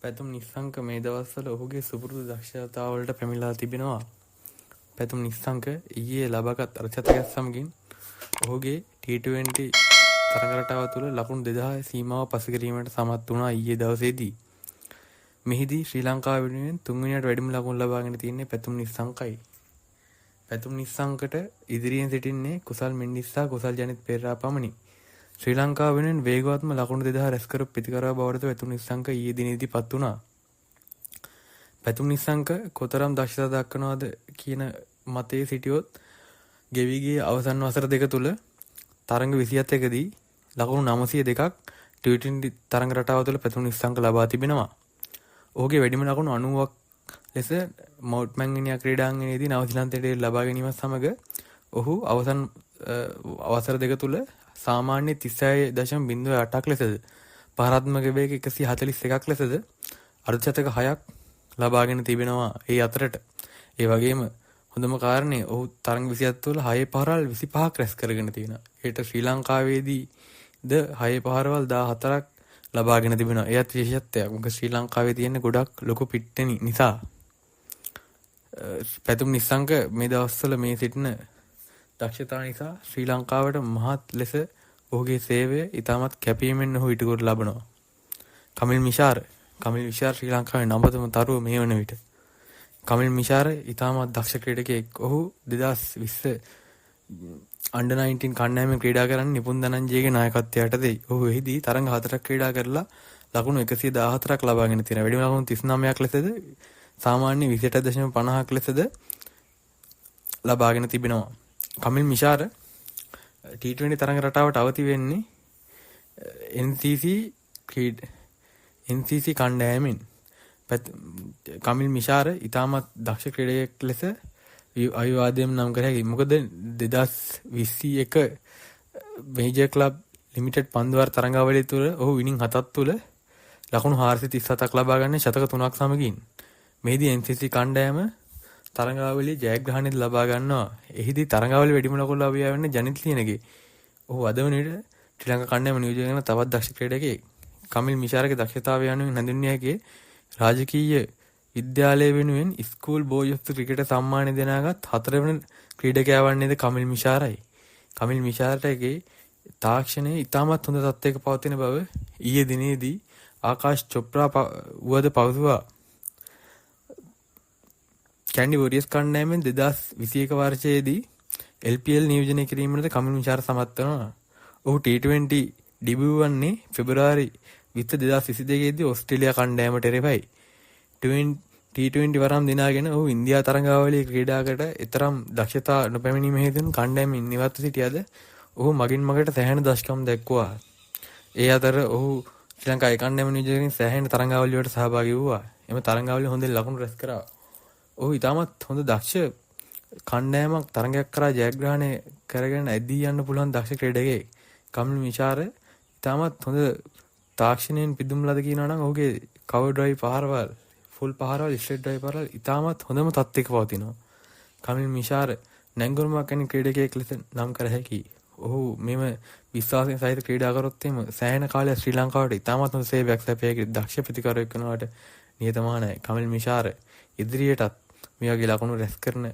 පැතුම් නිස්සංක මේ දවස්වල ඔහුගේ සුපුරුදු දක්ෂතාවලට පැමිණලා තිබෙනවා. පැතුම් නිස්සංක ඊයේ ලබාගත් අර්ථකථනයක් සමගින් ඔහුගේ T20 තරඟ රටාව තුළ ලකුණු 2000 සීමාව පසුකිරීමට සමත් වුණා ඊයේ දවසේදී. මෙහිදී ශ්‍රී ලංකාව වෙනුවෙන් තුන්වෙනියට වැඩිම ලකුණු ලබාගෙන තින්නේ පැතුම් නිස්සංකයි. පැතුම් නිස්සංකට ඉදිරියෙන් සිටින්නේ කුසල් මෙන්ඩිස් කුසල් ජනිත් පෙරේරා පමණි. ශ්‍රී ලංකාව වෙනුවෙන් වේගවත්ම ලකුණු 2000 රැස් කර ප්‍රතිකරව බවට පැතුම් නිස්සංක ඊයේ දිනේදී පත් වුණා. පැතුම් නිස්සංක කොතරම් දක්ෂතා දක්වනවද කියන මතයේ සිටියොත් ගෙවි ගිය අවසන් වසර දෙක තුල තරඟ 27කදී ලකුණු 902ක් T20 තරඟ රටාව තුළ පැතුම් නිස්සංක ලබා තිබෙනවා. ඔහුගේ වැඩිම ලකුණු 90ක් ලෙස මවුට්මැන්ගනියා ක්‍රීඩාංගණයේදී නවසීලන්තයට ලබා ගැනීමත් සමග ඔහු අවසන් අවසර දෙක තුල සාමාන්‍ය 36.08ක් ලෙසද පහරාත්මක වේග 141ක් ලෙසද අර්ධශතක 6ක් ලබාගෙන තිබෙනවා. ඒ අතරට ඒ වගේම හොඳම කාරණේ ඔහු තරඟ 27 තුළ 6 පහරවල් 25ක් රැස් කරගෙන තියෙනවා. ඒට ශ්‍රී ලංකාවේදී ද 6 පහරවල් 14ක් ලබාගෙන තිබෙනවා. එයත් විශේෂත්වයක්. මොකද ශ්‍රී ලංකාවේ තියෙන ගොඩක් ලොකු පිට්ටනි නිසා පැතුම් නිස්සංක මේ දවස්වල මේ සිටින දක්ෂතාව නිසා ශ්‍රී ලංකාවට මහත් ලෙස ඔහුගේ සේවය ඉතාමත් කැපීමෙන් ඔහු ඉටු කර ලබනවා. කමිල් මිෂාර ශ්‍රී ලංකාවේ නවතම තරුව මේ වන විට. කමිල් මිෂාර ඉතාමත් දක්ෂ ක්‍රීඩකයෙක්. ඔහු 2020 අන්ඩර් 19 කණ්ඩායමේ ක්‍රීඩා කරන්නේ නිපුන් ධනංජයගේ නායකත්වයට යටතේ. ඔහු එහිදී තරඟ 4ක් ක්‍රීඩා කරලා ලකුණු 114ක් ලබාගෙන තියෙනවා. වැඩිම ලකුණු 39ක් ලෙසද සාමාන්‍ය 28.50ක් ලෙසද ලබාගෙන තිබෙනවා. කමිල් මිෂාර T20 තරඟ රටාවට අවදි වෙන්නේ NCC කණ්ඩායමෙන්. කමිල් මිෂාර ඉතාමත් දක්ෂ ක්‍රීඩකයෙක් ලෙස අවිවාදයෙන් නම් කර හැකියි. මොකද 2021 මේජර් ක්ලබ් ලිමිටඩ් පන්දුවර තරඟාවලිය තුළ ඔහු ඉනිං 7ක් තුළ ලකුණු 437ක් ලබා ගන්න ශතක 3ක් සමගින් මෙහිදී NCC කණ්ඩායම තරඟාවලියේ ජයග්‍රහණය ලබා ගන්නවා. එහිදී තරඟාවලියේ වැඩිම ලකුණු ලබා යවන්නේ ජනිත් ලියනගේ. ඔහු අද වන විට ශ්‍රී ලංකා කණ්ඩායම නියෝජනය කරන තවත් දක්ෂ ක්‍රීඩකයෙක්. කමිල් මිෂාරගේ දක්ෂතාවය යනුවෙන් හඳුන්විය හැකි රාජකීය විද්‍යාලය වෙනුවෙන් ස්කූල් බෝයි ඔෆ් ක්‍රිකට් සම්මානය දෙනාගත් 4 වෙනි ක්‍රීඩකයා වන්නේද කමිල් මිෂාරයි. කමිල් මිෂාරගේ තාක්ෂණයේ ඉතාමත් හොඳ තත්ත්වයක පවතින බව ඊයේ දිනේදී ආකාශ් චොප්රා වුවද පවසුවා. කැන්ඩි වොරියර්ස් කණ්ඩායමෙන් 2021 වර්ෂයේදී LPL නියෝජනය කිරීමට කමිල් මිෂාර සමත් වෙනවා. ඔහු T20 ඩෙබියු වන්නේ පෙබරවාරි 2022 දී ඕස්ට්‍රේලියා කණ්ඩායමට එරෙහිවයි. T20 වරම් දිනාගෙන ඔහු ඉන්දියා තරඟාවලියේ ක්‍රීඩාකට එතරම් දක්ෂතා නොපැමිණීම හේතුවෙන් කණ්ඩායමෙන් නිවත් සිටියද ඔහු මගින් මගට සෑහෙන දක්ෂකම් දැක්වුවා. ඒ අතර ඔහු ශ්‍රී ලංකාවේ කණ්ඩායම නියෝජනයෙන් සෑහෙන තරඟාවලි වලට සහභාගී වුණා. එම තරඟාවලිය හොඳින් ලකුණු රැස් කරා. ඔහු ඉතාමත් හොඳ දක්ෂ කණ්ඩායමක් තරඟයක් කරා ජයග්‍රහණය කරගෙන ඇදී යන්න පුළුවන් දක්ෂ ක්‍රීඩකයෙක්. කමිල් මිෂාර ඉතාමත් හොඳ තාක්ෂණයෙන් පිදුම් ලද කියනවා නම් ඔහුගේ කවර් ඩ්‍රයිව් පහරවල් ෆුල් පහරවල් ස්ට්‍රේට් ඩ්‍රයිව් පහරවල් ඉතාමත් හොඳම තත්ත්වයක පවතිනවා. කමිල් මිෂාර නැංගුරුමක් වැනි ක්‍රීඩකයෙක් ලෙස නම් කර හැකියි. ඔහු මෙම විශ්වාසයෙන් සහිත ක්‍රීඩා කරොත් එම සෑහෙන කාලයක් ශ්‍රී ලංකාවට ඉතාමත් හොඳ සේවයක් සැපයීමේ දක්ෂ ප්‍රතිකාරයක් වෙනවාට නියතමානයි. කමිල් මිෂාර ඉදිරියටත් මේ වගේ ලකුණු රැස් කරන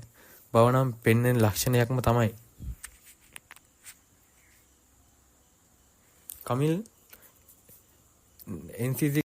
බව නම් පෙන්වන ලක්ෂණයක්ම තමයි. කමිල් NCC